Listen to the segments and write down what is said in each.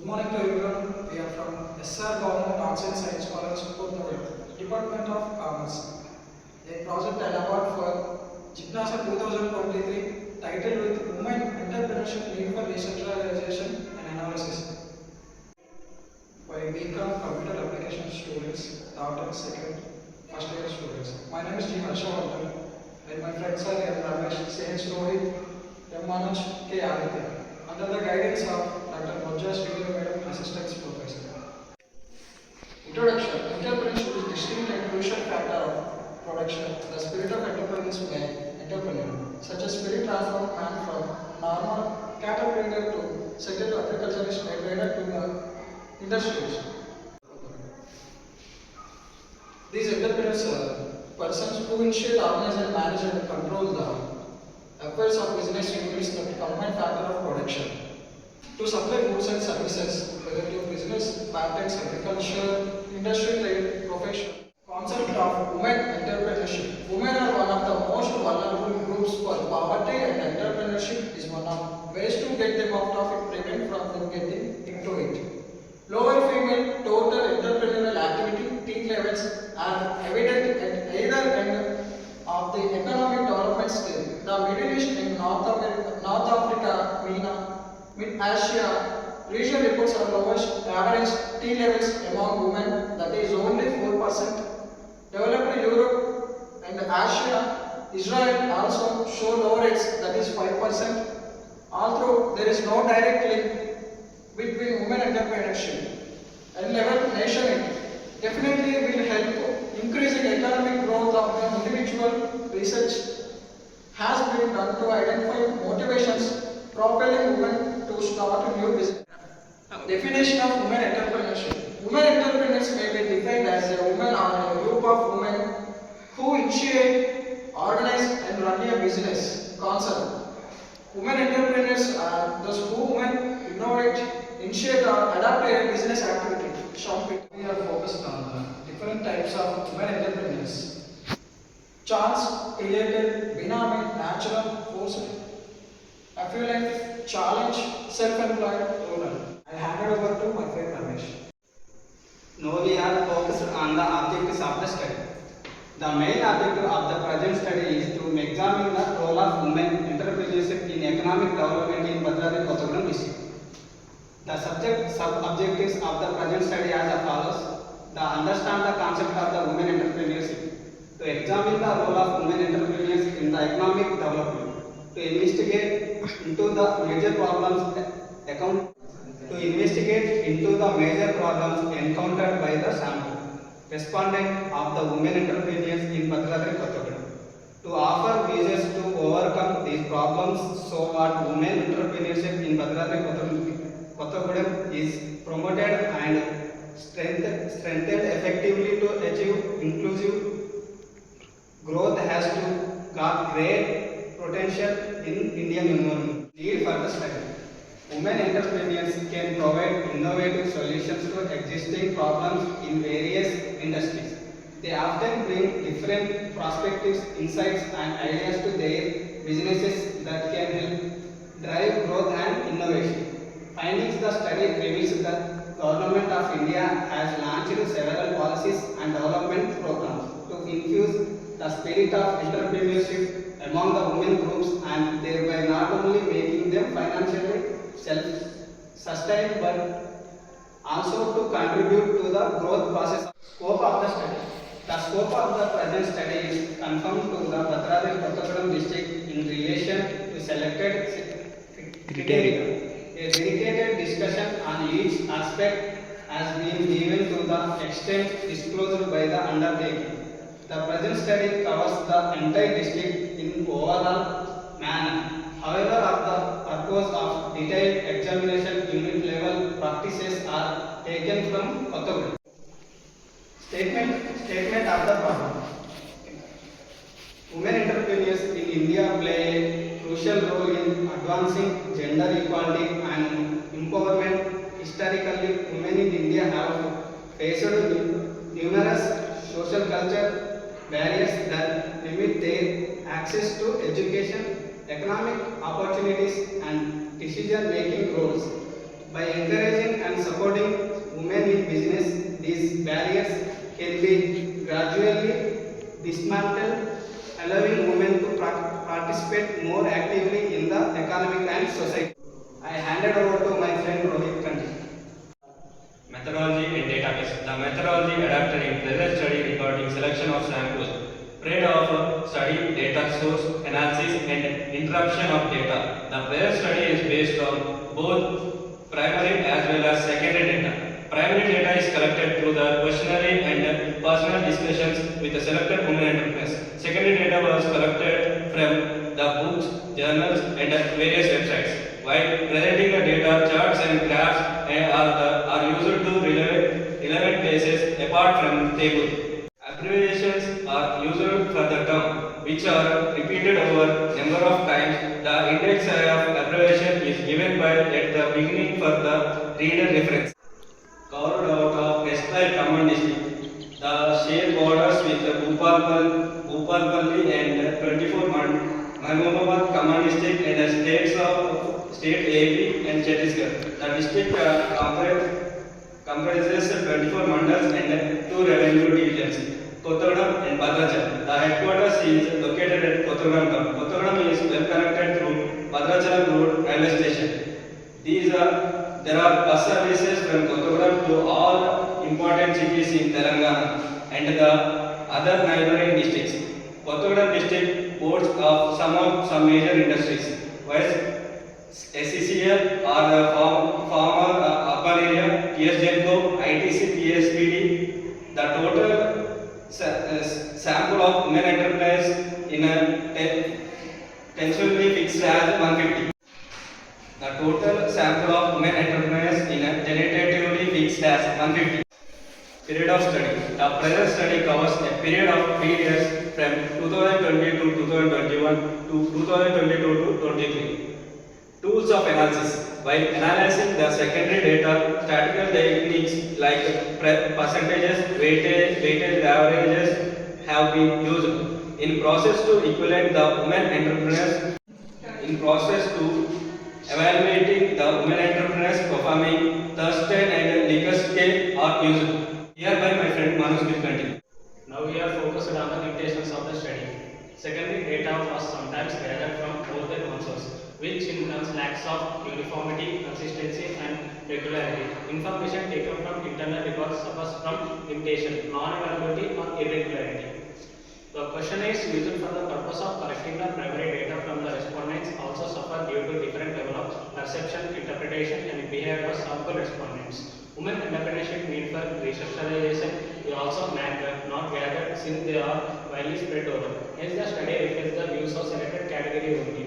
morning to everyone. We are from SR Government Arts and Science College, Portnoy, Department of Commerce. A project and award for Jignasa 2023 titled with Women Entrepreneurship Need for Decentralization and Analysis by BCom Computer Application students, third and second, first year students. My name is G. Harshavardhan and my friends are M. Ramesh, Sains Rohit, M. Manoj, K. Aditya. Under the guidance of Dr. Bojja Sridhar Madam, Assistant Professor. Introduction. Entrepreneurship is a distinct and crucial factor of production. The spirit of entrepreneurs may entrepreneur. Such a spirit transforms man from normal caterpillar to settled agriculturist and trader to the industrialist. These entrepreneurs are persons who initiate, organize and manage and control the affairs of business units that combine factor of production. To supply goods and services, whether to business, patents, agriculture, industry, trade, profession. Concept of women entrepreneurship. Women are one of the most vulnerable groups for poverty and entrepreneurship is one of ways to get them out of it, prevent from them getting into it. Lower female total entrepreneurial activity peak levels are evident at either end of the economic development scale. The Middle East and North Africa, MENA, Mid-Asia regional reports are lowest average T levels among women, that is only 4%. Developed Europe and Asia, Israel also show low rates, that is 5%. Although there is no direct link between women entrepreneurship and developed nation, definitely will help increasing economic growth of the individual. Research has been done to identify motivations propelling women to start a new business. Definition of women entrepreneurship. Women entrepreneurs may be defined as a woman or a group of women who initiate, organize and run a business concern. Women entrepreneurs are those who women innovate, initiate or adapt a business activity. We are focused on different types of women entrepreneurs. Chance, created, benami, natural, forced, affluent, challenge, self-employed, rural. I hand it over to my friend Ramesh. Now we are focused on the objectives of the study. The main objective of the present study is to examine the role of women entrepreneurship in economic development in Bhadrapur Kottagudem district. The sub-objectives of the present study are as follows. To understand the concept of the women entrepreneurship, to examine the role of women entrepreneurs in the economic development, to investigate into the major problems encountered by the sample respondent of the women entrepreneurs in Bhadrapur Kottagudem, to offer measures to overcome these problems so that women entrepreneurship in Bhadrapur Kottagudem is promoted and strengthened effectively to achieve inclusive growth has to got great potential in Indian economy. Need for the study. Women entrepreneurs can provide innovative solutions to existing problems in various industries. They often bring different perspectives, insights and ideas to their businesses that can help drive growth and innovation. Findings the study reveals that Government of India has launched several policies and development programs to infuse the spirit of entrepreneurship among the women groups and thereby not only making them financially self-sustained but also to contribute to the growth process. Scope of the study. The scope of the present study is confined to the Bhadrapur Kottagudem district in relation to selected criteria. A dedicated discussion on each aspect has been given to the extent disclosed by the undertaking. The present study covers the entire district in overall manner. However, of the purpose of detailed examination, unit level practices are taken from Kottagudem. Statement of the problem. Women entrepreneurs in India play a crucial role in advancing gender equality and empowerment. Historically, women in India have faced numerous social culture barriers that limit their access to education, economic opportunities and decision-making roles. By encouraging and business, these barriers can be gradually dismantled, allowing women to participate more actively in the economic and society. I handed over to my friend Rohit Kandi. Methodology and database. The methodology adapted in present study regarding selection of samples, spread of study, data source, analysis and interruption of data. The present study is based on both primary as well as secondary data. Primary data is collected through the questionnaire and personal discussions with the selected women entrepreneurs. Secondary data was collected from the books, journals and various websites. While presenting the data, charts and graphs are used to relevant places apart from table. Abbreviations are used for the term, which are repeated over number of times. The index of abbreviation is given by at the beginning for the reader reference. Carved out of Westline Command District, the shared borders with Bhupalpalli and 24 Mahbubabad Command District and the states of State AP and Chhattisgarh. The district comprises 24 mandals and 2 revenue divisions, Kottagudem and Bhadrachalam. The headquarters is located at Kottagudem town. Kottagudem is well connected through Bhadrachalam Road railway station. There are bus services from Kottagudem to all important cities in Telangana and the other neighboring districts. Kottagudem district boasts of some major industries, while SCCL are the former urban area, TSGenco, ITC, TSPD. The total sample of women entrepreneurs in a tentatively fixed as 150. The total sample of women entrepreneurs in a tentatively fixed as 150. Period of study. The present study covers a period of 3 years from 2020 to 2021 to 2022 to 23. Tools of analysis. While analyzing the secondary data, statistical techniques like percentages, weightage averages have been used in process to evaluate the women entrepreneurs. In process to evaluating the women entrepreneurs performing Thurston and Likert scale are used. Hereby my friend Manoj will continue. Now we are focused on the limitations of the study. Secondary data was sometimes gathered from more than one source, which in turn lacks of uniformity, consistency and regularity. Information taken from internal records suffers from limitation, non-availability or irregularity. The questionnaires used for the purpose of collecting the primary data from the respondents also suffer due to different level of perception, interpretation and behavior of sample respondents. Women entrepreneurship need for restructurization is also not gathered since they are widely spread over. Hence the study reflects the views of selected category only.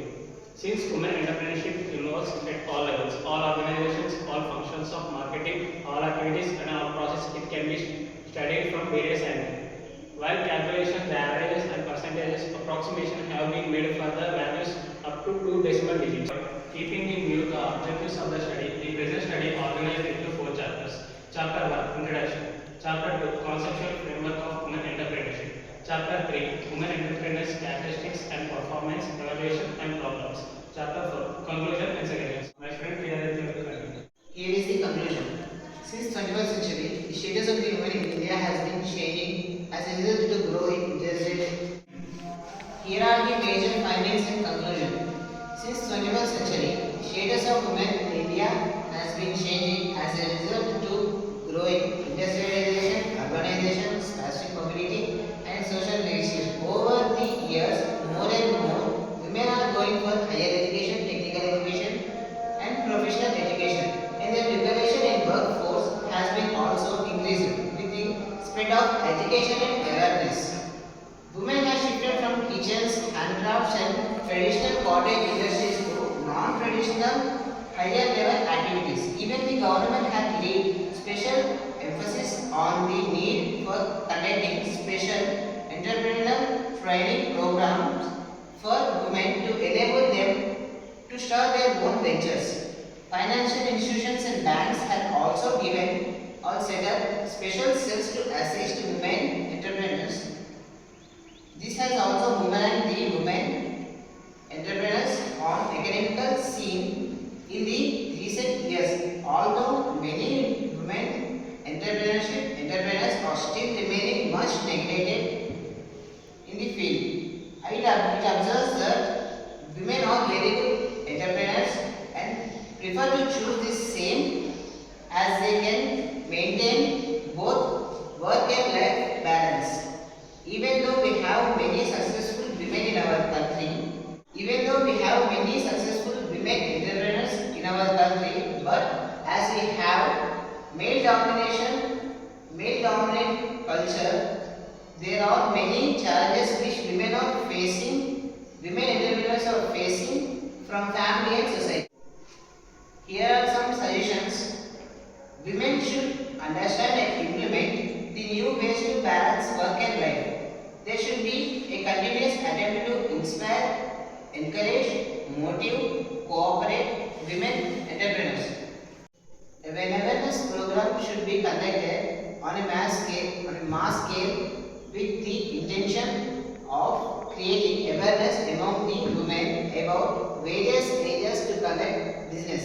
Since women entrepreneurship involves at all levels, all organizations, all functions of marketing, all activities and all processes, it can be studied from various angles. While calculations, the averages and percentages approximation have been made for the values up to 2 decimal digits. Keeping in view the objectives of the study, the present study organized into 4 chapters. Chapter 1, Introduction. Chapter 2, Conceptual Framework of Women Entrepreneurship. Chapter 3, Women Entrepreneurs Characteristics and Performance, Evaluation and Problems. Chapter 4, Conclusion and Suggestions. My friend here is the conclusion. Here is the conclusion. Since 21st century, the status of the women in India has been changing as a result to grow in interest. Here are the major findings and conclusion. Since 21st century, the status of women in India has been changing as a result to growing industrialization, urbanization, spatial mobility and social negotiation. Over the years, more and more women are going for higher education, technical education and professional education, and their preparation in workforce has been also increased with the spread of education and awareness. Women have shifted from kitchens, handcrafts and traditional cottage industries to non-traditional higher level activities. Even the government has laid special emphasis on the need for conducting special entrepreneurial training programs for women to enable them to start their own ventures. Financial institutions and banks have also given or set up special cells to assist women entrepreneurs. This has also moved the women entrepreneurs on economical scene in the recent years. Although many women entrepreneurs they can maintain both work and life balance. Even though we have many successful women in our country, entrepreneurs in our country, but as we have male dominant culture, there are many challenges which women entrepreneurs are facing from family and society. Here are some suggestions. Women should understand and implement the new ways to balance work and life. There should be a continuous attempt to inspire, encourage, motivate, cooperate women entrepreneurs. An awareness program should be conducted on a mass scale with the intention of creating awareness among the women about various areas to conduct business.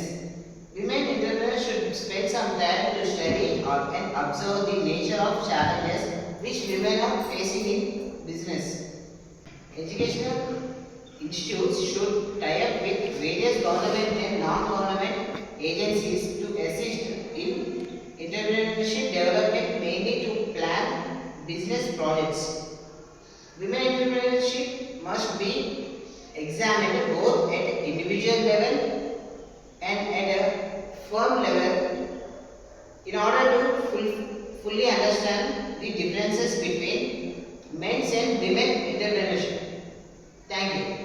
Women entrepreneurs should spend some time to study and observe the nature of challenges which women are facing in business. Educational institutes should tie up with various government and non-government agencies to assist in entrepreneurship development, mainly to plan business projects. Women entrepreneurship must be examined both at individual level and at a firm level in order to fully understand the differences between men's and women entrepreneurship. Thank you.